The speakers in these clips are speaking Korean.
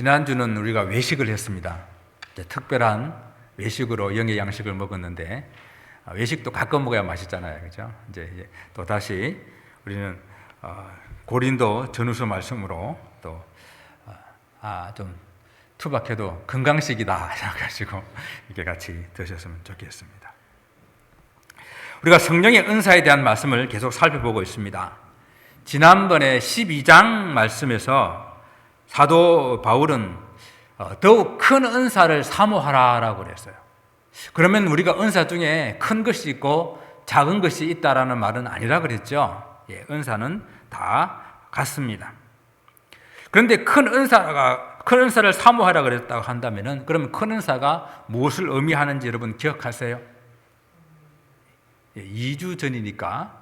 지난주는 우리가 외식을 했습니다. 특별한 외식으로 영의 양식을 먹었는데 외식도 가끔 먹어야 맛있잖아요, 그렇죠? 이제 또 다시 우리는 고린도 전후서 말씀으로 또 좀 투박해도 건강식이다 생각하시고 이렇게 같이 드셨으면 좋겠습니다. 우리가 성령의 은사에 대한 말씀을 계속 살펴보고 있습니다. 지난번에 12장 말씀에서 사도 바울은 더욱 큰 은사를 사모하라라고 그랬어요. 그러면 우리가 은사 중에 큰 것이 있고 작은 것이 있다라는 말은 아니라 그랬죠. 은사는 다 같습니다. 그런데 큰 은사를 사모하라 그랬다고 한다면은 그러면 큰 은사가 무엇을 의미하는지 여러분 기억하세요? 2주 전이니까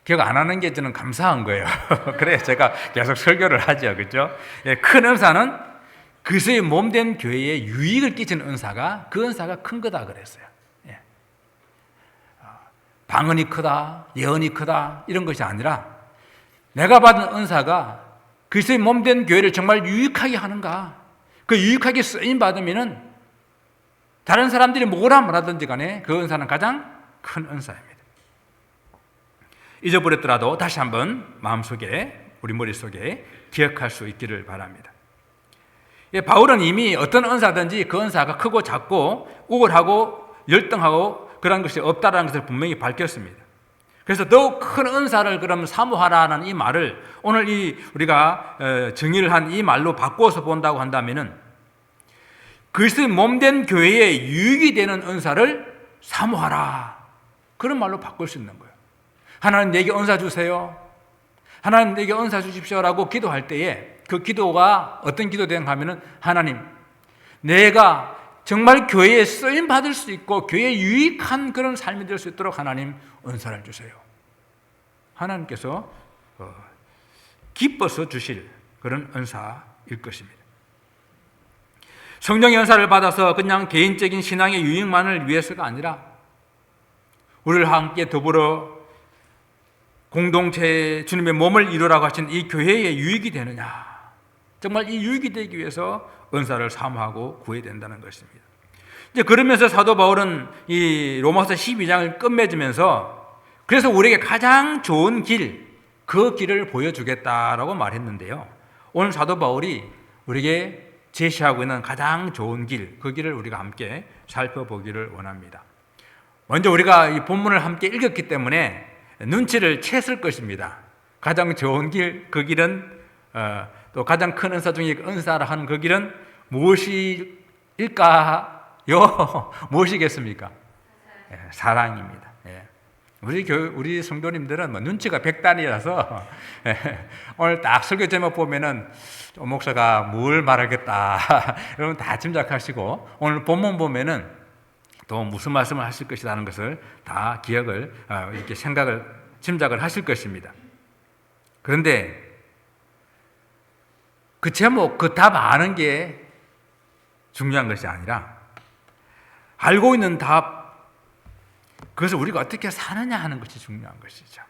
기억 안 하는 게 저는 감사한 거예요. 그래서 제가 계속 설교를 하죠, 그렇죠? 큰 은사는 그리스도의 몸된 교회에 유익을 끼치는 은사가 그 은사가 큰 거다 그랬어요. 방언이 크다, 예언이 크다 이런 것이 아니라 내가 받은 은사가 그리스도의 몸된 교회를 정말 유익하게 하는가? 그 유익하게 쓰임 받으면은 다른 사람들이 뭐라 말하든지 간에 그 은사는 가장 큰 은사입니다. 잊어버렸더라도 다시 한번 마음속에 우리 머릿속에 기억할 수 있기를 바랍니다. 바울은 이미 어떤 은사든지 그 은사가 크고 작고 우월하고 열등하고 그런 것이 없다라는 것을 분명히 밝혔습니다. 그래서 더욱 큰 은사를 그럼 사모하라는 이 말을 오늘 우리가 정의를 한 이 말로 바꿔서 본다고 한다면은 그리스도의 몸된 교회에 유익이 되는 은사를 사모하라. 그런 말로 바꿀 수 있는 거예요. 하나님 내게 은사 주세요. 하나님 내게 은사 주십시오라고 기도할 때에 그 기도가 어떤 기도되는가 하면은 하나님 내가 정말 교회에 쓰임 받을 수 있고 교회에 유익한 그런 삶이 될 수 있도록 하나님 은사를 주세요. 하나님께서 기뻐서 주실 그런 은사일 것입니다. 성령의 은사를 받아서 그냥 개인적인 신앙의 유익만을 위해서가 아니라 우리를 함께 더불어 공동체의 주님의 몸을 이루라고 하신 이 교회에 유익이 되느냐, 정말 이 유익이 되기 위해서 은사를 사모하고 구해야 된다는 것입니다. 이제 그러면서 사도 바울은 이 로마서 12장을 끝맺으면서 그래서 우리에게 가장 좋은 길, 그 길을 보여주겠다라고 말했는데요. 오늘 사도 바울이 우리에게 제시하고 있는 가장 좋은 길, 그 길을 우리가 함께 살펴보기를 원합니다. 먼저 우리가 이 본문을 함께 읽었기 때문에 눈치를 챘을 것입니다. 가장 좋은 길, 그 길은 또 가장 큰 은사 중에 은사라 하는 그 길은 무엇일까요? 무엇이겠습니까? 사랑입니다. 우리 성도님들은 눈치가 백단이라서 오늘 딱 설교 제목 보면은 목사가 뭘 말하겠다 여러분 다 짐작하시고 오늘 본문 보면은 또 무슨 말씀을 하실 것이라는 것을 다 기억을 이렇게 짐작을 하실 것입니다. 그런데 그 제목, 그 답 아는 게 중요한 것이 아니라 알고 있는 답, 그것을 우리가 어떻게 사느냐 하는 것이 중요한 것이죠.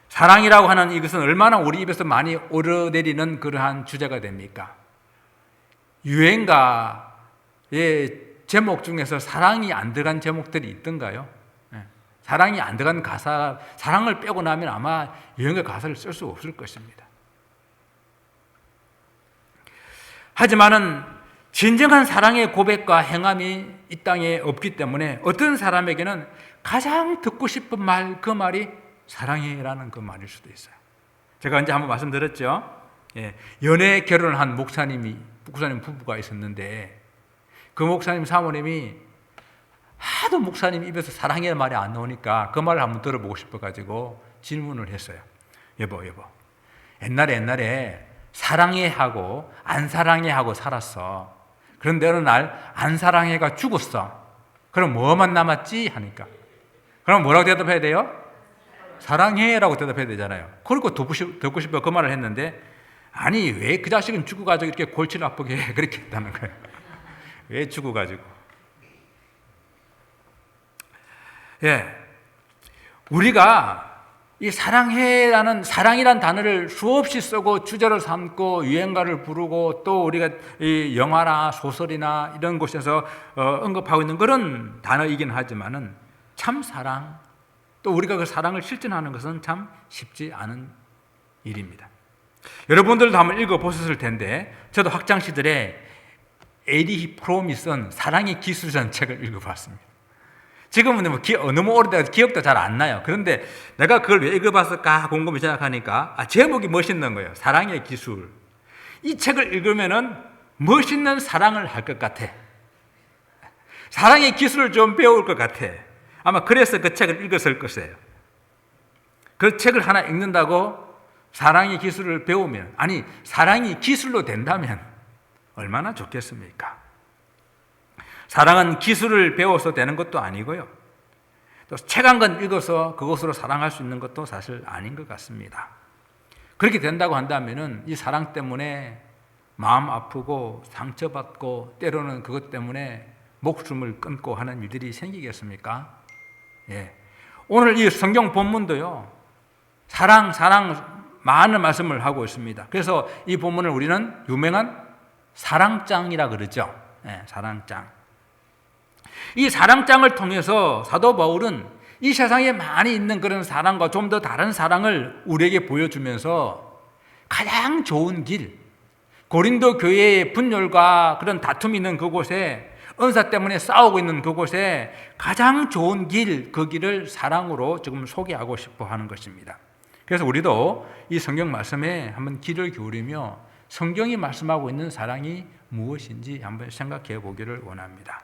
사랑이라고 하는 이것은 얼마나 우리 입에서 많이 오르내리는 그러한 주제가 됩니까? 유행가의 제목 중에서 사랑이 안 들어간 제목들이 있던가요? 사랑이 안 들어간 가사, 사랑을 빼고 나면 아마 유행가 가사를 쓸 수 없을 것입니다. 하지만은 진정한 사랑의 고백과 행함이 이 땅에 없기 때문에 어떤 사람에게는 가장 듣고 싶은 말, 그 말이 사랑해라는 그 말일 수도 있어요. 제가 언제 한번 말씀드렸죠. 연애 결혼을 한 목사님 부부가 있었는데 그 목사님 사모님이 하도 목사님 입에서 사랑해 말이 안 나오니까 그 말을 한번 들어보고 싶어가지고 질문을 했어요. 여보 옛날에 사랑해 하고 안 사랑해 하고 살았어. 그런데 어느 날 안 사랑해가 죽었어. 그럼 뭐만 남았지? 하니까 그럼 뭐라고 대답해야 돼요? 사랑해라고 대답해야 되잖아요. 그리고 듣고 싶어 그 말을 했는데 아니 왜 그 자식은 죽어가지고 이렇게 골치를 아프게 해? 그렇게 했다는 거예요. 왜 죽어가지고? 우리가 이 사랑이란 단어를 수없이 쓰고 주제를 삼고 유행가를 부르고 또 우리가 이 영화나 소설이나 이런 곳에서 언급하고 있는 그런 단어이긴 하지만은 참 사랑, 또 우리가 그 사랑을 실천하는 것은 참 쉽지 않은 일입니다. 여러분들도 한번 읽어보셨을 텐데, 저도 학창 시절에 에리히 프롬이 쓴 사랑의 기술이라는 책을 읽어봤습니다. 지금은 너무 오래돼서 기억도 잘 안 나요. 그런데 내가 그걸 왜 읽어봤을까 곰곰이 생각하니까 제목이 멋있는 거예요. 사랑의 기술. 이 책을 읽으면은 멋있는 사랑을 할 것 같아. 사랑의 기술을 좀 배울 것 같아. 아마 그래서 그 책을 읽었을 것이에요. 그 책을 하나 읽는다고 사랑의 기술을 배우면, 아니 사랑이 기술로 된다면 얼마나 좋겠습니까? 사랑은 기술을 배워서 되는 것도 아니고요. 또 책 한 권 읽어서 그것으로 사랑할 수 있는 것도 사실 아닌 것 같습니다. 그렇게 된다고 한다면은 이 사랑 때문에 마음 아프고 상처받고 때로는 그것 때문에 목숨을 끊고 하는 일들이 생기겠습니까? 예. 오늘 이 성경 본문도요, 사랑 많은 말씀을 하고 있습니다. 그래서 이 본문을 우리는 유명한 사랑장이라 그러죠. 예, 사랑장. 이 사랑장을 통해서 사도 바울은 이 세상에 많이 있는 그런 사랑과 좀 더 다른 사랑을 우리에게 보여주면서 가장 좋은 길, 고린도 교회의 분열과 그런 다툼이 있는 그곳에, 은사 때문에 싸우고 있는 그곳에 가장 좋은 길, 그 길을 사랑으로 지금 소개하고 싶어 하는 것입니다. 그래서 우리도 이 성경 말씀에 한번 귀를 기울이며 성경이 말씀하고 있는 사랑이 무엇인지 한번 생각해 보기를 원합니다.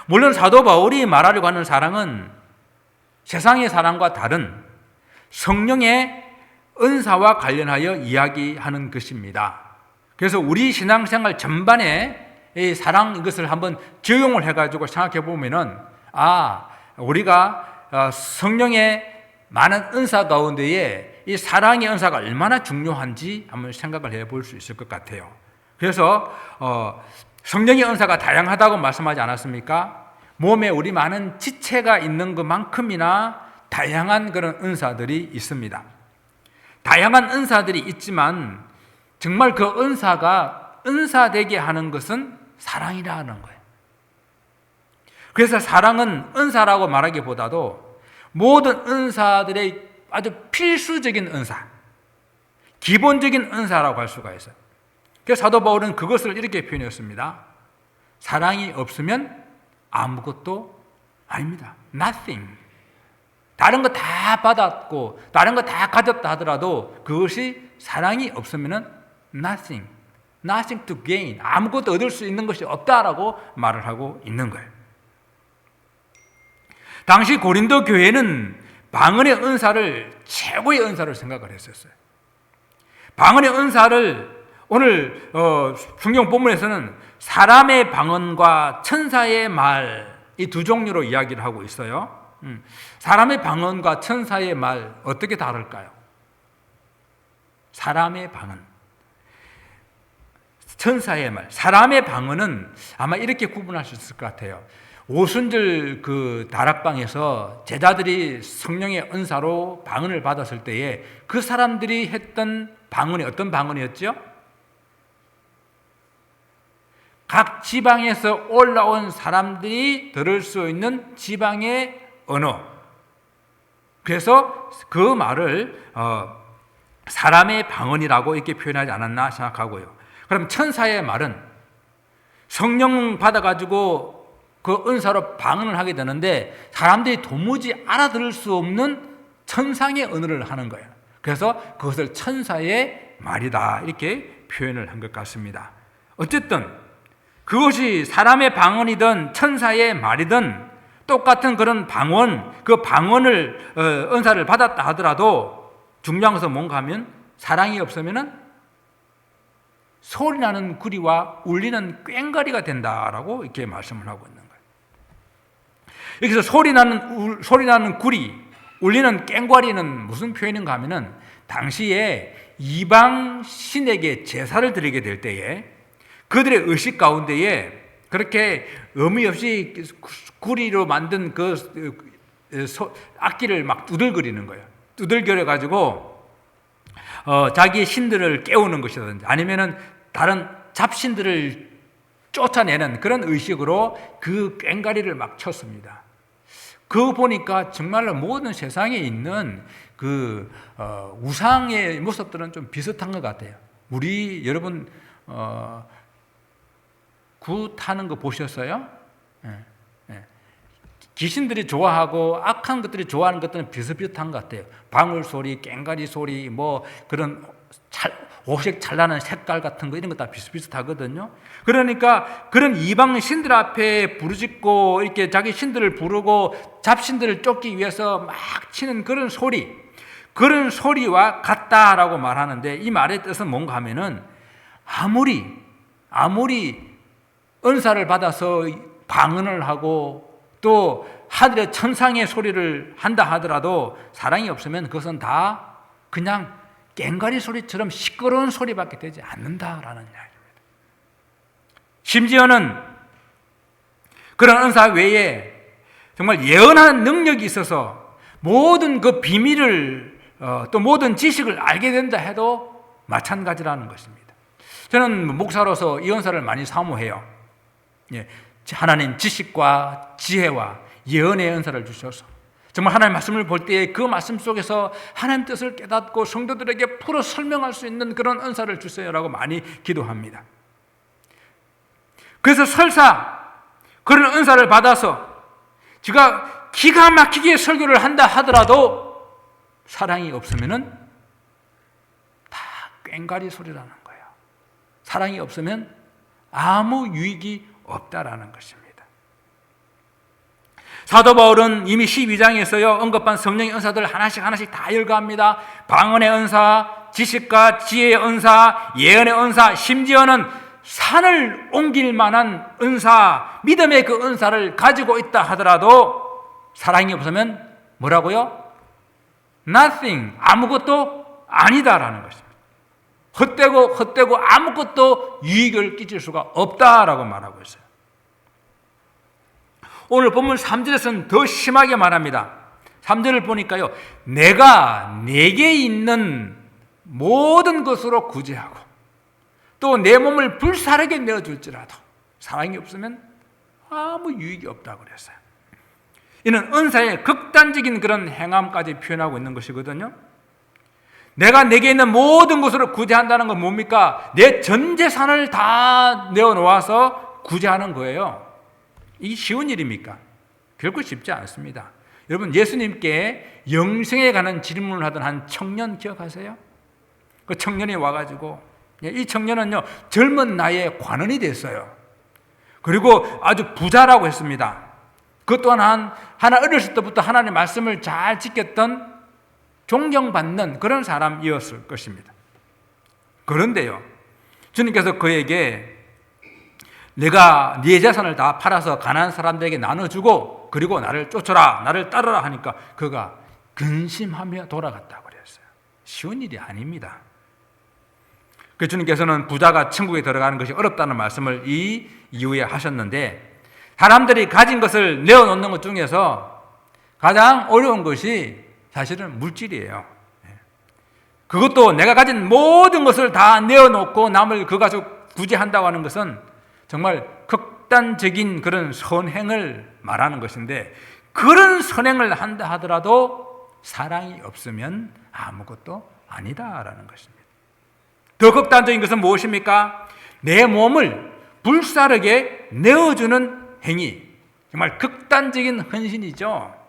물론 사도 바울이 말하려고 하는 사랑은 세상의 사랑과 다른 성령의 은사와 관련하여 이야기하는 것입니다. 그래서 우리 신앙생활 전반에 이 사랑, 이것을 한번 적용을 해가지고 생각해 보면은, 우리가 성령의 많은 은사 가운데에 이 사랑의 은사가 얼마나 중요한지 한번 생각을 해 볼 수 있을 것 같아요. 그래서 성령의 은사가 다양하다고 말씀하지 않았습니까? 몸에 우리 많은 지체가 있는 것만큼이나 다양한 그런 은사들이 있습니다. 다양한 은사들이 있지만 정말 그 은사가 은사되게 하는 것은 사랑이라는 거예요. 그래서 사랑은 은사라고 말하기보다도 모든 은사들의 아주 필수적인 은사, 기본적인 은사라고 할 수가 있어요. 그래서 사도 바울은 그것을 이렇게 표현했습니다. 사랑이 없으면 아무것도 아닙니다. Nothing. 다른 거 다 받았고 다른 거 다 가졌다 하더라도 그것이 사랑이 없으면 nothing. Nothing to gain. 아무것도 얻을 수 있는 것이 없다라고 말을 하고 있는 거예요. 당시 고린도 교회는 방언의 은사를 최고의 은사로 생각을 했었어요. 방언의 은사를 오늘 성경 본문에서는 사람의 방언과 천사의 말, 이 두 종류로 이야기를 하고 있어요. 사람의 방언과 천사의 말 어떻게 다를까요? 사람의 방언, 천사의 말. 사람의 방언은 아마 이렇게 구분할 수 있을 것 같아요. 오순절 그 다락방에서 제자들이 성령의 은사로 방언을 받았을 때에 그 사람들이 했던 방언이 어떤 방언이었죠? 각 지방에서 올라온 사람들이 들을 수 있는 지방의 언어. 그래서 그 말을 사람의 방언이라고 이렇게 표현하지 않았나 생각하고요. 그럼 천사의 말은 성령 받아가지고 그 은사로 방언을 하게 되는데 사람들이 도무지 알아들을 수 없는 천상의 언어를 하는 거예요. 그래서 그것을 천사의 말이다 이렇게 표현을 한 것 같습니다. 어쨌든 그것이 사람의 방언이든 천사의 말이든 똑같은 그런 방언, 그 방언을 은사를 받았다 하더라도 중요한 것은 뭔가 하면 사랑이 없으면은 소리나는 구리와 울리는 꽹과리가 된다라고 이렇게 말씀을 하고 있는 거예요. 여기서 소리나는 구리, 울리는 꽹과리는 무슨 표현인가 하면은 당시에 이방 신에게 제사를 드리게 될 때에 그들의 의식 가운데에 그렇게 의미 없이 구리로 만든 그 악기를 막 두들거리는 거예요. 두들겨 가지고 자기의 신들을 깨우는 것이라든지 아니면은 다른 잡신들을 쫓아내는 그런 의식으로 그 꽹과리를 막 쳤습니다. 그거 보니까 정말로 모든 세상에 있는 그 우상의 모습들은 좀 비슷한 것 같아요. 우리 여러분 굿 하는 거 보셨어요? 귀신들이 좋아하고 악한 것들이 좋아하는 것들은 비슷비슷한 것 같아요. 방울 소리, 꽹과리 소리, 뭐 그런 오색 찬란한 색깔 같은 거 이런 거 다 비슷비슷하거든요. 그러니까 그런 이방 신들 앞에 부르짖고 이렇게 자기 신들을 부르고 잡신들을 쫓기 위해서 막 치는 그런 그런 소리와 같다라고 말하는데 이 말의 뜻은 뭔가 하면은 아무리 은사를 받아서 방언을 하고 또 하늘의 천상의 소리를 한다 하더라도 사랑이 없으면 그것은 다 그냥 꽹과리 소리처럼 시끄러운 소리밖에 되지 않는다라는 이야기입니다. 심지어는 그런 은사 외에 정말 예언하는 능력이 있어서 모든 그 비밀을 또 모든 지식을 알게 된다 해도 마찬가지라는 것입니다. 저는 목사로서 이 은사를 많이 사모해요. 하나님 지식과 지혜와 예언의 은사를 주셔서 정말 하나님의 말씀을 볼 때 그 말씀 속에서 하나님 뜻을 깨닫고 성도들에게 풀어 설명할 수 있는 그런 은사를 주세요라고 많이 기도합니다. 그래서 설사 그런 은사를 받아서 제가 기가 막히게 설교를 한다 하더라도 사랑이 없으면은 다 꽹과리 소리라는 거예요. 사랑이 없으면 아무 유익이 없다라는 것입니다. 사도 바울은 이미 12장에서요 언급한 성령의 은사들 하나씩 다 열거합니다. 방언의 은사, 지식과 지혜의 은사, 예언의 은사, 심지어는 산을 옮길 만한 은사, 믿음의 그 은사를 가지고 있다 하더라도 사랑이 없으면 뭐라고요? Nothing, 아무것도 아니다라는 것입니다. 헛되고 아무것도 유익을 끼칠 수가 없다라고 말하고 있어요. 오늘 본문 3절에서는 더 심하게 말합니다. 3절을 보니까요, 내가 내게 있는 모든 것으로 구제하고 또 내 몸을 불사르게 내어줄지라도 사랑이 없으면 아무 유익이 없다고 그랬어요. 이는 은사의 극단적인 그런 행함까지 표현하고 있는 것이거든요. 내가 내게 있는 모든 것으로 구제한다는 건 뭡니까? 내 전 재산을 다 내어놓아서 구제하는 거예요. 이게 쉬운 일입니까? 결코 쉽지 않습니다. 여러분, 예수님께 영생에 관한 질문을 하던 한 청년 기억하세요? 그 청년이 와가지고, 이 청년은요 젊은 나이에 관원이 됐어요. 그리고 아주 부자라고 했습니다. 그것 또한 하나 어렸을 때부터 하나님의 말씀을 잘 지켰던 존경받는 그런 사람이었을 것입니다. 그런데요, 주님께서 그에게 내가 네 재산을 다 팔아서 가난한 사람들에게 나눠주고 그리고 나를 쫓아라, 나를 따르라 하니까 그가 근심하며 돌아갔다고 그랬어요. 쉬운 일이 아닙니다. 그 주님께서는 부자가 천국에 들어가는 것이 어렵다는 말씀을 이 이후에 하셨는데, 사람들이 가진 것을 내어놓는 것 중에서 가장 어려운 것이 사실은 물질이에요. 그것도 내가 가진 모든 것을 다 내어놓고 남을 그거 가지고 구제한다고 하는 것은 정말 극단적인 그런 선행을 말하는 것인데, 그런 선행을 한다 하더라도 사랑이 없으면 아무것도 아니다라는 것입니다. 더 극단적인 것은 무엇입니까? 내 몸을 불사르게 내어주는 행위. 정말 극단적인 헌신이죠.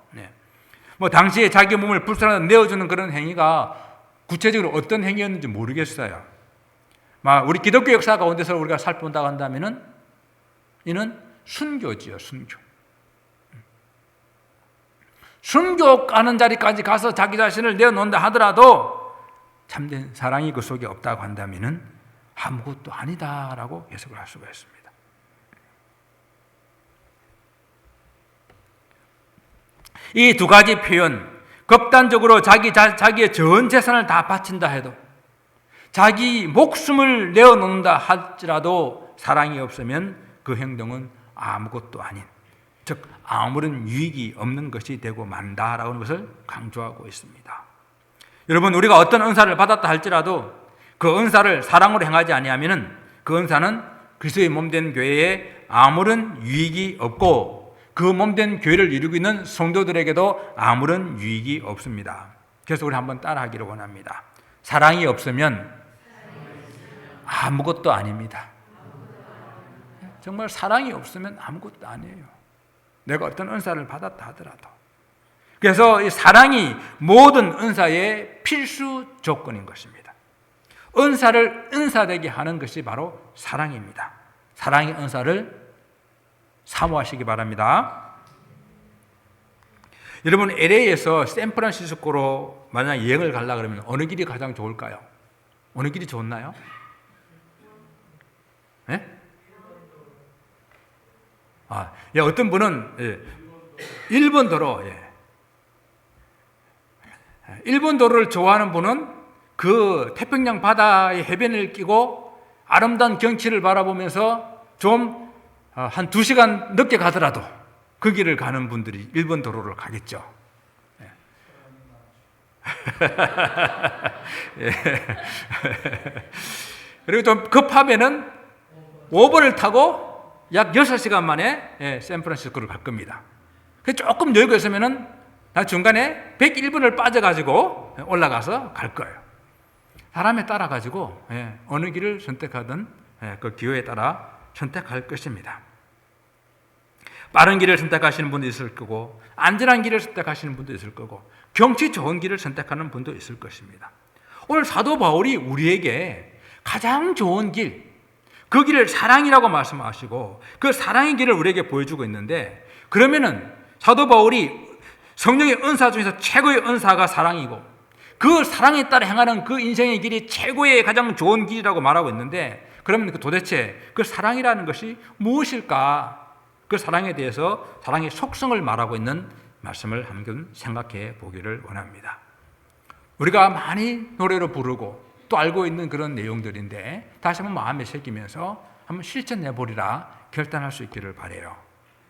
뭐 당시에 자기 몸을 불사르게 내어주는 그런 행위가 구체적으로 어떤 행위였는지 모르겠어요. 우리 기독교 역사 가운데서 우리가 살펴본다고 한다면은 이는 순교지요, 순교. 순교 가는 자리까지 가서 자기 자신을 내어놓는다 하더라도 참된 사랑이 그 속에 없다고 한다면은 아무것도 아니다라고 해석을 할 수가 있습니다. 이 두 가지 표현, 극단적으로 자기의 전 재산을 다 바친다 해도, 자기 목숨을 내어놓는다 할지라도 사랑이 없으면 그 행동은 아무것도 아닌, 즉 아무런 유익이 없는 것이 되고 만다라고 하는 것을 강조하고 있습니다. 여러분, 우리가 어떤 은사를 받았다 할지라도 그 은사를 사랑으로 행하지 아니하면은 그 은사는 그리스도의 몸된 교회에 아무런 유익이 없고 그 몸된 교회를 이루고 있는 성도들에게도 아무런 유익이 없습니다. 그래서 우리 한번 따라하기를 원합니다. 사랑이 없으면 아무것도 아닙니다. 정말 사랑이 없으면 아무것도 아니에요. 내가 어떤 은사를 받았다 하더라도. 그래서 이 사랑이 모든 은사의 필수 조건인 것입니다. 은사를 은사되게 하는 것이 바로 사랑입니다. 사랑의 은사를 사모하시기 바랍니다. 여러분, LA에서 샌프란시스코로 만약 여행을 가려고 그러면 어느 길이 가장 좋을까요? 어느 길이 좋나요? 네? 어떤 분은 1번 도로, 1번 도로를 좋아하는 분은 그 태평양 바다의 해변을 끼고 아름다운 경치를 바라보면서 좀 한 2시간 늦게 가더라도 그 길을 가는 분들이 1번 도로를 가겠죠. 그리고 좀 급하면은 5번을 타고 약 6시간 만에 샌프란시스코를 갈 겁니다. 조금 여유가 있으면은 중간에 101번을 빠져가지고 올라가서 갈 거예요. 사람에 따라 가지고 어느 길을 선택하든 그 기호에 따라 선택할 것입니다. 빠른 길을 선택하시는 분도 있을 거고 안전한 길을 선택하시는 분도 있을 거고 경치 좋은 길을 선택하는 분도 있을 것입니다. 오늘 사도 바울이 우리에게 가장 좋은 길, 그 길을 사랑이라고 말씀하시고 그 사랑의 길을 우리에게 보여주고 있는데, 그러면은 사도 바울이 성령의 은사 중에서 최고의 은사가 사랑이고 그 사랑에 따라 행하는 그 인생의 길이 최고의 가장 좋은 길이라고 말하고 있는데, 그러면 도대체 그 사랑이라는 것이 무엇일까? 그 사랑에 대해서 사랑의 속성을 말하고 있는 말씀을 한번 생각해 보기를 원합니다. 우리가 많이 노래로 부르고 또 알고 있는 그런 내용들인데 다시 한번 마음에 새기면서 한번 실천해 보리라 결단할 수 있기를 바라요.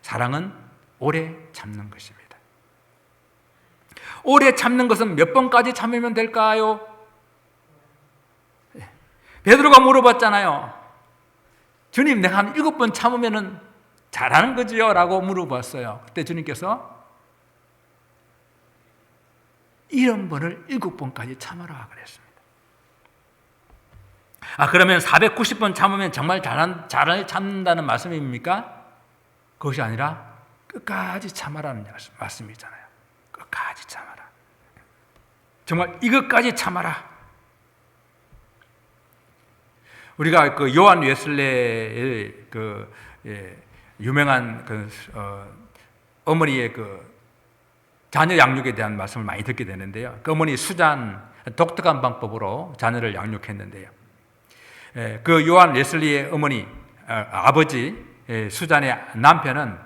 사랑은 오래 참는 것입니다. 오래 참는 것은 몇 번까지 참으면 될까요? 베드로가 물어봤잖아요. 주님, 내가 한 7번 참으면 잘하는 거지요? 라고 물어봤어요. 그때 주님께서 70번을 7번까지 참아라 그랬습니다. 그러면 490번 참으면 정말 잘 참는다는 말씀입니까? 그것이 아니라 끝까지 참아라는 말씀이잖아요. 끝까지 참아라. 정말 이것까지 참아라. 우리가 그 요한 웨슬레의 유명한 어머니의 자녀 양육에 대한 말씀을 많이 듣게 되는데요. 그 어머니 수잔, 독특한 방법으로 자녀를 양육했는데요. 그 요한 웨슬리의 어머니, 아버지 수잔의 남편은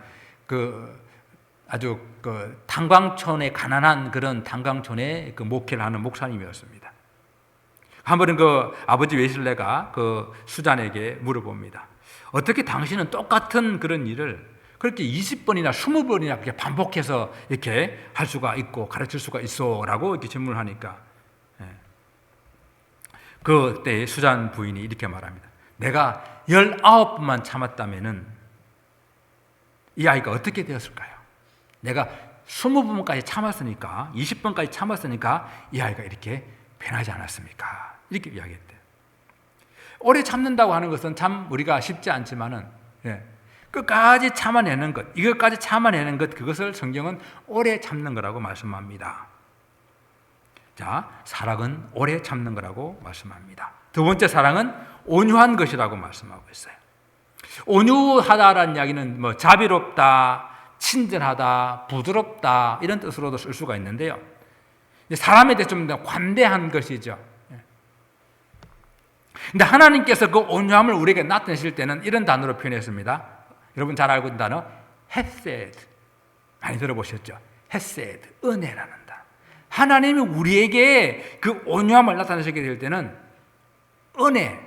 아주 탄광촌의 가난한 그런 탄광촌에 목회를 하는 목사님이었습니다. 한 번은 아버지 웨슬레가 수잔에게 물어봅니다. 어떻게 당신은 똑같은 그런 일을 그렇게 20번이나 20번이나 그렇게 반복해서 이렇게 할 수가 있고 가르칠 수가 있어? 라고 이렇게 질문을 하니까 그때 수잔 부인이 이렇게 말합니다. 내가 19번만 참았다면은 이 아이가 어떻게 되었을까요? 내가 20번까지 참았으니까, 20번까지 참았으니까 이 아이가 이렇게 변하지 않았습니까? 이렇게 이야기했대요. 오래 참는다고 하는 것은 참 우리가 쉽지 않지만은 끝까지 참아내는 것, 이것까지 참아내는 것, 그것을 성경은 오래 참는 거라고 말씀합니다. 자, 사랑은 오래 참는 거라고 말씀합니다. 두 번째 사랑은 온유한 것이라고 말씀하고 있어요. 온유하다라는 이야기는 자비롭다, 친절하다, 부드럽다 이런 뜻으로도 쓸 수가 있는데요. 사람에 대해 좀 더 관대한 것이죠. 근데 하나님께서 그 온유함을 우리에게 나타내실 때는 이런 단어로 표현했습니다. 여러분 잘 알고 있는 단어 헤세드, 많이 들어보셨죠? 헤세드, 은혜라는 단어. 하나님이 우리에게 그 온유함을 나타내시게 될 때는 은혜,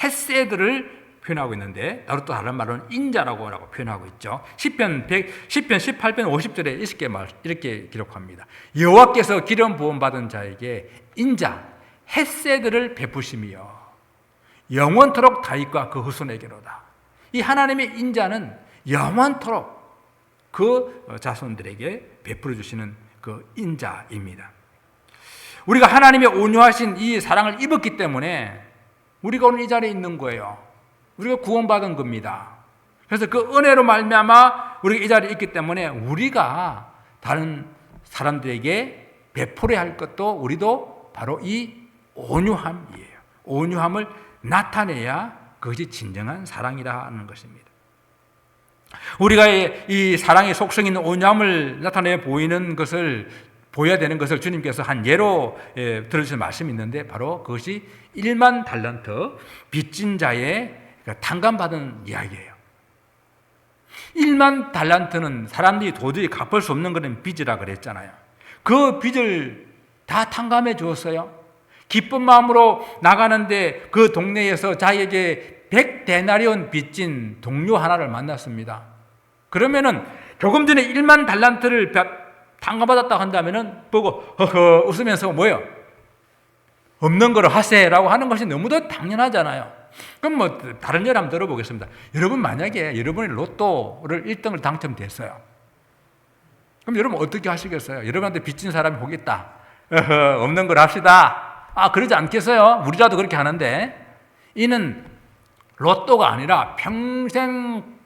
헤세드를 표현하고 있는데 또 다른 말로는 인자라고 표현하고 있죠. 시편 18편 50절에 이렇게 기록합니다. 여호와께서 기름 부음 받은 자에게 인자 헷세들을 베푸시며 영원토록 다윗과 그 후손에게로다. 이 하나님의 인자는 영원토록 그 자손들에게 베풀어 주시는 그 인자입니다. 우리가 하나님의 온유하신 이 사랑을 입었기 때문에 우리가 오늘 이 자리에 있는 거예요. 우리가 구원받은 겁니다. 그래서 그 은혜로 말미암아 우리가 이 자리에 있기 때문에 우리가 다른 사람들에게 베풀어야 할 것도 우리도 바로 이 온유함이에요. 온유함을 나타내야 그것이 진정한 사랑이라 하는 것입니다. 우리가 이 사랑의 속성 있는 온유함을 나타내 보여야 되는 것을 주님께서 한 예로 들어주신 말씀이 있는데 바로 그것이 1만 달란트 빚진 자의 탕감받은 이야기예요. 1만 달란트는 사람들이 도저히 갚을 수 없는 그런 빚이라 그랬잖아요. 그 빚을 다 탕감해 주었어요. 기쁜 마음으로 나가는데 그 동네에서 자기에게 100데나리온 빚진 동료 하나를 만났습니다. 그러면은 조금 전에 1만 달란트를 탕감받았다고 한다면은 보고 허허 웃으면서 뭐예요? 없는 거로 하세라고 하는 것이 너무도 당연하잖아요. 그럼 다른 예를 한번 들어보겠습니다. 여러분 만약에 여러분이 로또를 1등을 당첨됐어요. 그럼 여러분 어떻게 하시겠어요? 여러분한테 빚진 사람이 오겠다. 없는 걸 합시다. 그러지 않겠어요? 우리라도 그렇게 하는데 이는 로또가 아니라 평생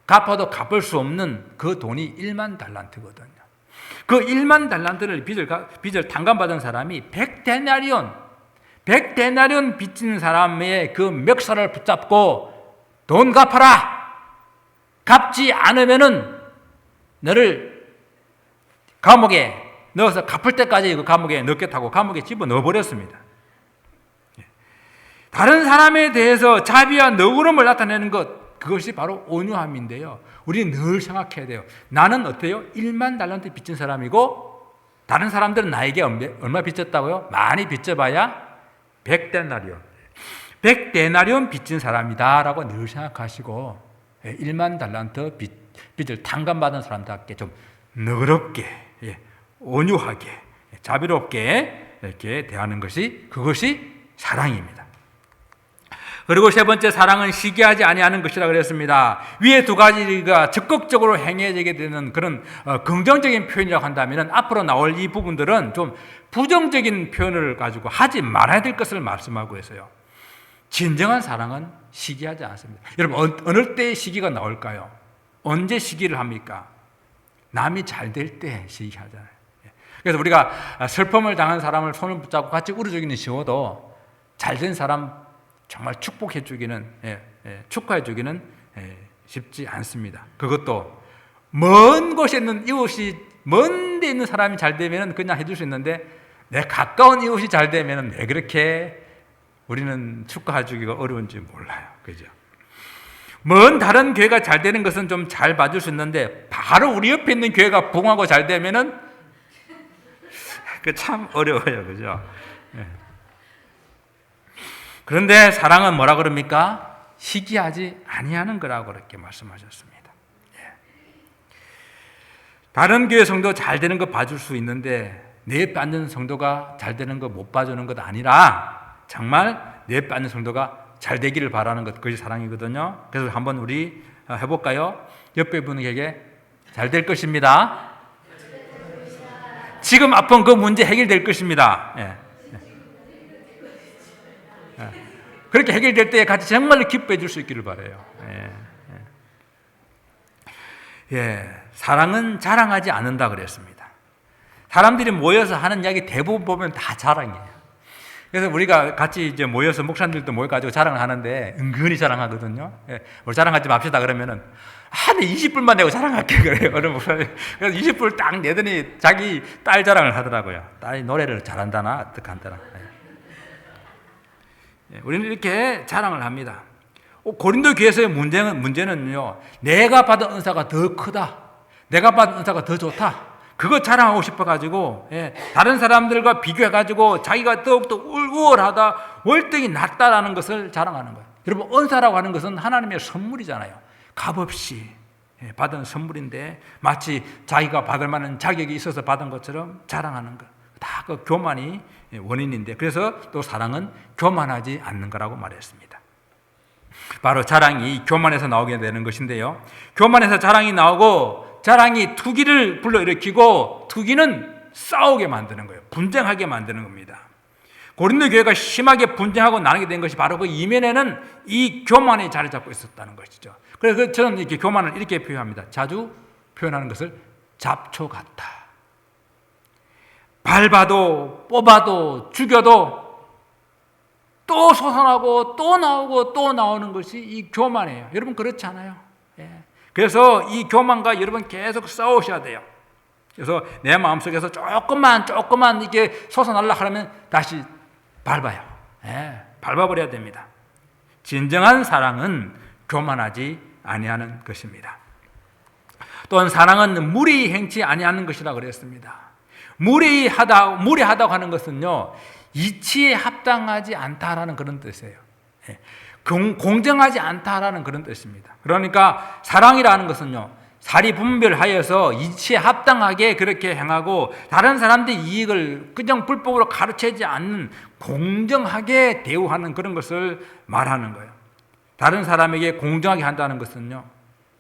갚아도 갚을 수 없는 그 돈이 1만 달란트거든요. 그 1만 달란트를 빚을 탕감받은 사람이 100데나리온 빚진 사람의 그 멱살을 붙잡고 돈 갚아라. 갚지 않으면은 너를 감옥에 넣어서 갚을 때까지 그 감옥에 넣겠다고 감옥에 집어넣어 버렸습니다. 다른 사람에 대해서 자비와 너그러움을 나타내는 것, 그것이 바로 온유함인데요. 우리는 늘 생각해야 돼요. 나는 어때요? 1만 달란트 빚진 사람이고 다른 사람들은 나에게 얼마 빚졌다고요? 많이 빚져봐야 100데나리온 빚진 사람이다라고 늘 생각하시고 1만 달란트 빚을 탕감받은 사람답게 좀 너그럽게, 온유하게, 자비롭게 이렇게 대하는 것이 그것이 사랑입니다. 그리고 세 번째, 사랑은 시기하지 아니하는 것이라 그랬습니다. 위에 두 가지가 적극적으로 행해지게 되는 그런 긍정적인 표현이라고 한다면 앞으로 나올 이 부분들은 좀 부정적인 표현을 가지고 하지 말아야 될 것을 말씀하고 있어요. 진정한 사랑은 시기하지 않습니다. 여러분 어느 때 시기가 나올까요? 언제 시기를 합니까? 남이 잘 될 때 시기하잖아요. 그래서 우리가 슬픔을 당한 사람을 손을 붙잡고 같이 울어주기는 쉬워도 잘된 사람 정말 축복해주기는, 축하해주기는 쉽지 않습니다. 그것도 먼 곳에 있는 이웃이, 먼 데 있는 사람이 잘 되면 그냥 해줄 수 있는데 내 가까운 이웃이 잘 되면 왜 그렇게 우리는 축하해주기가 어려운지 몰라요. 그죠? 먼 다른 교회가 잘 되는 것은 좀 잘 봐줄 수 있는데 바로 우리 옆에 있는 교회가 부흥하고 잘 되면은 그 참 어려워요. 그죠? 그런데 사랑은 뭐라 그럽니까? 시기하지 아니하는 거라고 그렇게 말씀하셨습니다. 다른 교회 성도 잘 되는 거 봐줄 수 있는데 내 옆에 앉은 성도가 잘 되는 거 못 봐주는 것 아니라 정말 내 옆에 앉은 성도가 잘 되기를 바라는 것, 그것이 사랑이거든요. 그래서 한번 우리 해볼까요? 옆에 분에게 잘 될 것입니다. 지금 아픈 그 문제 해결될 것입니다. 그렇게 해결될 때 같이 정말로 기뻐해 줄 수 있기를 바라요. 사랑은 자랑하지 않는다 그랬습니다. 사람들이 모여서 하는 이야기 대부분 보면 다 자랑이에요. 그래서 우리가 같이 이제 모여서 목사님들도 모여가지고 자랑을 하는데 은근히 자랑하거든요. 우리 자랑하지 맙시다 그러면은 내 20불만 내고 자랑할게 그래요. 어느 목사님. 그래서 20불 딱 내더니 자기 딸 자랑을 하더라고요. 딸이 노래를 잘한다나 어떻게 한다나. 우리는 이렇게 자랑을 합니다. 고린도 교회에서의 문제는요, 내가 받은 은사가 더 크다, 내가 받은 은사가 더 좋다, 그거 자랑하고 싶어가지고 다른 사람들과 비교해가지고 자기가 더욱더 우월하다, 월등히 낫다라는 것을 자랑하는 거예요. 여러분, 은사라고 하는 것은 하나님의 선물이잖아요. 값없이 받은 선물인데 마치 자기가 받을 만한 자격이 있어서 받은 것처럼 자랑하는 것. 다 그 교만이 원인인데, 그래서 또 사랑은 교만하지 않는 거라고 말했습니다. 바로 자랑이 교만에서 나오게 되는 것인데요. 교만에서 자랑이 나오고, 자랑이 투기를 불러일으키고, 투기는 싸우게 만드는 거예요. 분쟁하게 만드는 겁니다. 고린도 교회가 심하게 분쟁하고 나누게 된 것이 바로 그 이면에는 이 교만이 자리 잡고 있었다는 것이죠. 그래서 저는 이렇게 교만을 이렇게 표현합니다. 자주 표현하는 것을 잡초 같다. 밟아도 뽑아도 죽여도 또 솟아나고 또 나오고 또 나오는 것이 이 교만이에요. 여러분, 그렇지 않아요? 그래서 이 교만과 여러분 계속 싸우셔야 돼요. 그래서 내 마음속에서 조금만 이렇게 솟아나려고 하면 다시 밟아요. 밟아버려야 됩니다. 진정한 사랑은 교만하지 아니하는 것입니다. 또한 사랑은 무례히 행치 아니하는 것이라 그랬습니다. 무례하다고 하는 것은요, 이치에 합당하지 않다라는 그런 뜻이에요. 공정하지 않다라는 그런 뜻입니다. 그러니까 사랑이라는 것은요, 사리 분별하여서 이치에 합당하게 그렇게 행하고 다른 사람들의 이익을 그냥 불법으로 가르치지 않는 공정하게 대우하는 그런 것을 말하는 거예요. 다른 사람에게 공정하게 한다는 것은요,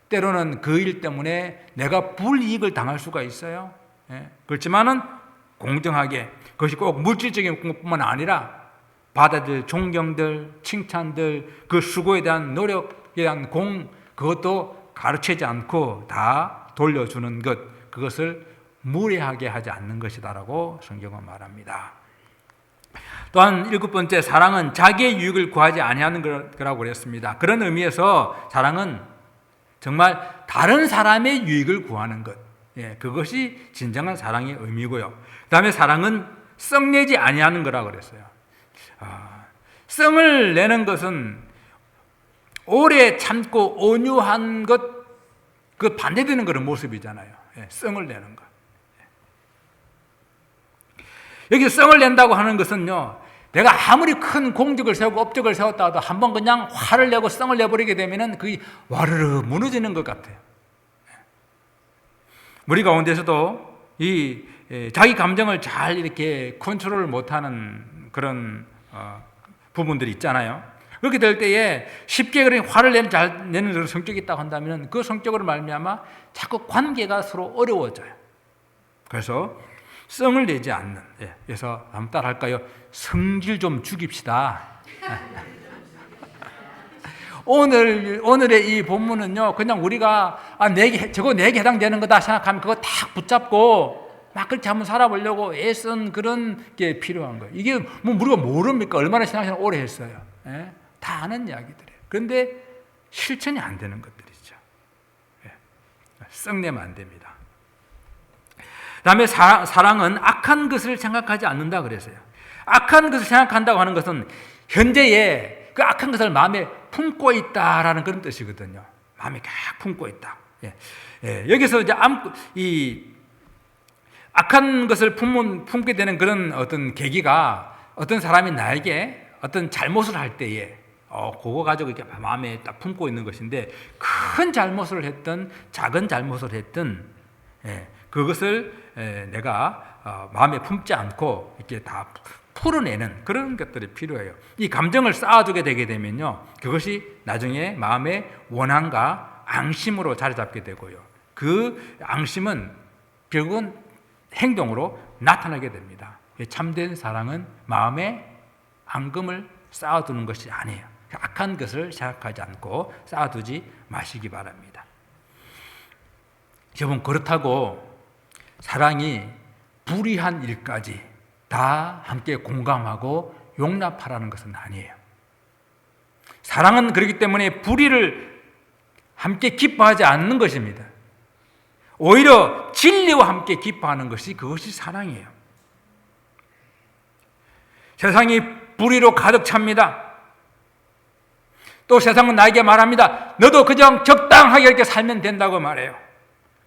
때로는 그 일 때문에 내가 불이익을 당할 수가 있어요. 그렇지만은 공정하게, 그것이 꼭 물질적인 것뿐만 아니라 받아야 될 존경들, 칭찬들, 그 수고에 대한 노력에 대한 그것도 가르치지 않고 다 돌려주는 것, 그것을 무례하게 하지 않는 것이다라고 성경은 말합니다. 또한 7번째, 사랑은 자기의 유익을 구하지 아니하는 거라고 그랬습니다. 그런 의미에서 사랑은 정말 다른 사람의 유익을 구하는 것, 그것이 진정한 사랑의 의미고요. 그 다음에 사랑은 썩내지 아니하는 거라고 그랬어요. 썩을 내는 것은 오래 참고 온유한 것, 그 반대되는 그런 모습이잖아요. 썩을 내는 것. 여기 썩을 낸다고 하는 것은요, 내가 아무리 큰 공적을 세우고 업적을 세웠다 하도 한번 그냥 화를 내고 썩을 내버리게 되면은 그게 와르르 무너지는 것 같아요. 우리 가운데서도 이 자기 감정을 잘 이렇게 컨트롤을 못하는 그런 부분들이 있잖아요. 그렇게 될 때에 쉽게 그렇게 화를 내는 그런 성격이 있다고 한다면 그 성격으로 말미암아 자꾸 관계가 서로 어려워져요. 그래서 성을 내지 않는, 그래서 한번 따라할까요? 성질 좀 죽입시다. 오늘의 이 본문은요, 그냥 우리가 저거 내게 해당되는 거다 생각하면 그거 딱 붙잡고 막 그렇게 한번 살아보려고 애쓴 그런 게 필요한 거예요. 이게 뭐 우리가 모릅니까? 얼마나 신앙생활 오래 했어요. 다 아는 이야기들이에요. 그런데 실천이 안 되는 것들이죠. 썩내면 안 됩니다. 그 다음에 사랑은 악한 것을 생각하지 않는다 그랬어요. 악한 것을 생각한다고 하는 것은 현재의 그 악한 것을 마음에 품고 있다라는 그런 뜻이거든요. 마음에 꽉 품고 있다. 여기서 이제 이 악한 것을 품게 되는 그런 어떤 계기가 어떤 사람이 나에게 어떤 잘못을 할 때에 그거 가지고 이렇게 마음에 딱 품고 있는 것인데, 큰 잘못을 했든 작은 잘못을 했든 그것을 내가 마음에 품지 않고 이렇게 다 풀어내는 그런 것들이 필요해요. 이 감정을 쌓아두게 되게 되면요, 그것이 나중에 마음의 원한과 앙심으로 자리 잡게 되고요, 그 앙심은 결국은 행동으로 나타나게 됩니다. 참된 사랑은 마음에 앙금을 쌓아두는 것이 아니에요. 악한 것을 생각하지 않고 쌓아두지 마시기 바랍니다. 여러분, 그렇다고 사랑이 불의한 일까지 다 함께 공감하고 용납하라는 것은 아니에요. 사랑은 그렇기 때문에 불의를 함께 기뻐하지 않는 것입니다. 오히려 진리와 함께 기뻐하는 것이, 그것이 사랑이에요. 세상이 불의로 가득 찹니다. 또 세상은 나에게 말합니다. 너도 그냥 적당하게 이렇게 살면 된다고 말해요.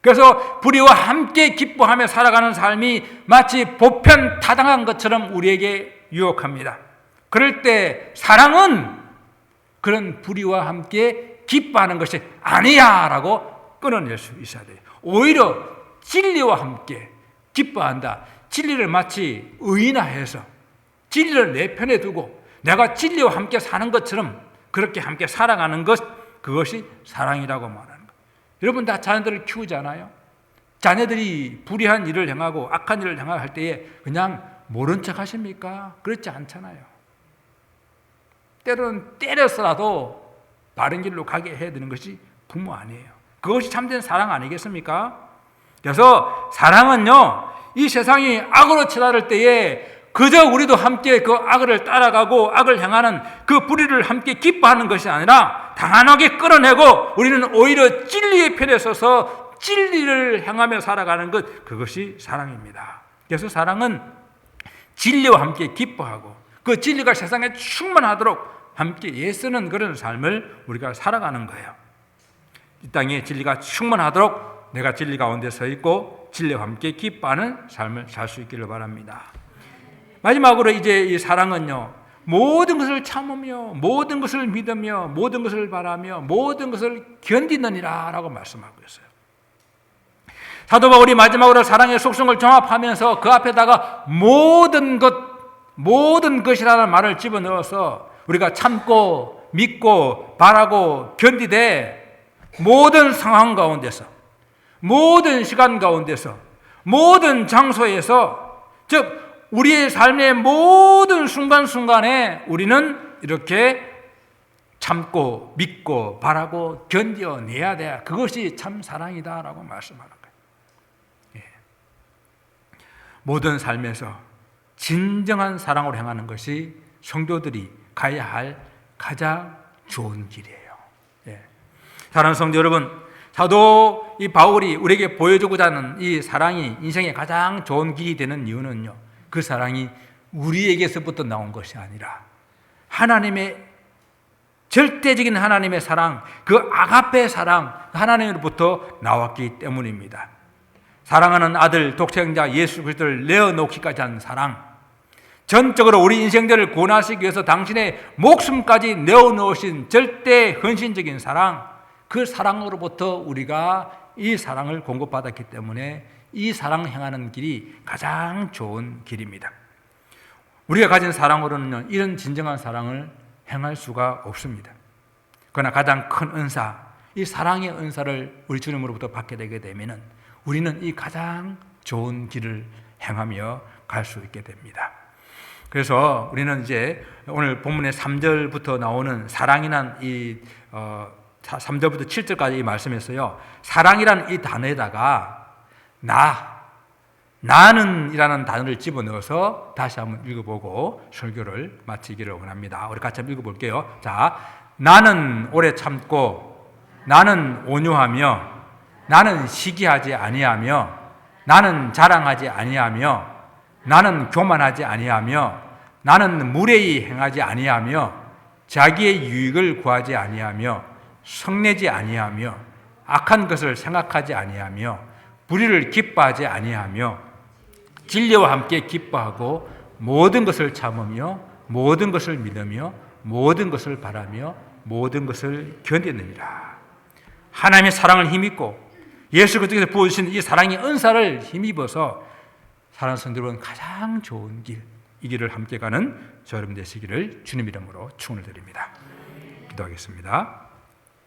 그래서 불의와 함께 기뻐하며 살아가는 삶이 마치 보편타당한 것처럼 우리에게 유혹합니다. 그럴 때 사랑은 그런 불의와 함께 기뻐하는 것이 아니야 라고 끊어낼 수 있어야 돼요. 오히려 진리와 함께 기뻐한다. 진리를 마치 의인화해서 진리를 내 편에 두고 내가 진리와 함께 사는 것처럼 그렇게 함께 살아가는 것, 그것이 사랑이라고 말하는 거예요. 여러분 다 자녀들을 키우잖아요. 자녀들이 불의한 일을 행하고 악한 일을 행할 때에 그냥 모른 척 하십니까? 그렇지 않잖아요. 때로는 때려서라도 바른 길로 가게 해야 되는 것이 부모 아니에요. 그것이 참된 사랑 아니겠습니까? 그래서 사랑은요, 이 세상이 악으로 치달을 때에 그저 우리도 함께 그 악을 따라가고 악을 행하는 그 불의를 함께 기뻐하는 것이 아니라 단호하게 끌어내고 우리는 오히려 진리의 편에 서서 진리를 행하며 살아가는 것, 그것이 사랑입니다. 그래서 사랑은 진리와 함께 기뻐하고 그 진리가 세상에 충만하도록 함께 애쓰는 그런 삶을 우리가 살아가는 거예요. 이 땅에 진리가 충만하도록 내가 진리 가운데 서 있고 진리와 함께 기뻐하는 삶을 살 수 있기를 바랍니다. 마지막으로 이제 이 사랑은요, 모든 것을 참으며 모든 것을 믿으며 모든 것을 바라며 모든 것을 견디느니라 라고 말씀하고 있어요. 사도 바울이 마지막으로 사랑의 속성을 종합하면서 그 앞에다가 모든 것이라는 말을 집어넣어서 우리가 참고 믿고 바라고 견디되 모든 상황 가운데서 모든 시간 가운데서 모든 장소에서, 즉 우리의 삶의 모든 순간순간에 우리는 이렇게 참고 믿고 바라고 견뎌내야 돼. 그것이 참 사랑이다라고 말씀하는 거예요. 예. 모든 삶에서 진정한 사랑으로 행하는 것이 성도들이 가야 할 가장 좋은 길이에요. 예. 사랑하는 성도 여러분, 사도 이 바울이 우리에게 보여주고자 하는 이 사랑이 인생의 가장 좋은 길이 되는 이유는요, 그 사랑이 우리에게서부터 나온 것이 아니라 하나님의 절대적인 하나님의 사랑, 그 아가페 사랑, 하나님으로부터 나왔기 때문입니다. 사랑하는 아들 독생자 예수 그리스도를 내어놓기까지 한 사랑, 전적으로 우리 인생들을 구원하시기 위해서 당신의 목숨까지 내어놓으신 절대 헌신적인 사랑, 그 사랑으로부터 우리가 이 사랑을 공급받았기 때문에 이 사랑 행하는 길이 가장 좋은 길입니다. 우리가 가진 사랑으로는 이런 진정한 사랑을 행할 수가 없습니다. 그러나 가장 큰 은사, 이 사랑의 은사를 우리 주님으로부터 받게 되게 되면 우리는 이 가장 좋은 길을 행하며 갈 수 있게 됩니다. 그래서 우리는 이제 오늘 본문의 3절부터 나오는 사랑이란 이 3절부터 7절까지 이 말씀에서요, 사랑이라는 이 단어에다가 나는 이라는 단어를 집어넣어서 다시 한번 읽어보고 설교를 마치기를 원합니다. 우리 같이 한번 읽어볼게요. 자, 나는 오래 참고 나는 온유하며 나는 시기하지 아니하며 나는 자랑하지 아니하며 나는 교만하지 아니하며 나는 무례히 행하지 아니하며 자기의 유익을 구하지 아니하며 성내지 아니하며 악한 것을 생각하지 아니하며 불의를 기뻐하지 아니하며 진리와 함께 기뻐하고 모든 것을 참으며 모든 것을 믿으며 모든 것을 바라며 모든 것을 견디느니라. 하나님의 사랑을 힘입고 예수 그리스도께서 부어주신 이 사랑의 은사를 힘입어서 사랑하는 성도 여러분, 가장 좋은 길, 이 길을 함께 가는 저 여러분 되시기를 주님 이름으로 축원을 드립니다. 기도하겠습니다.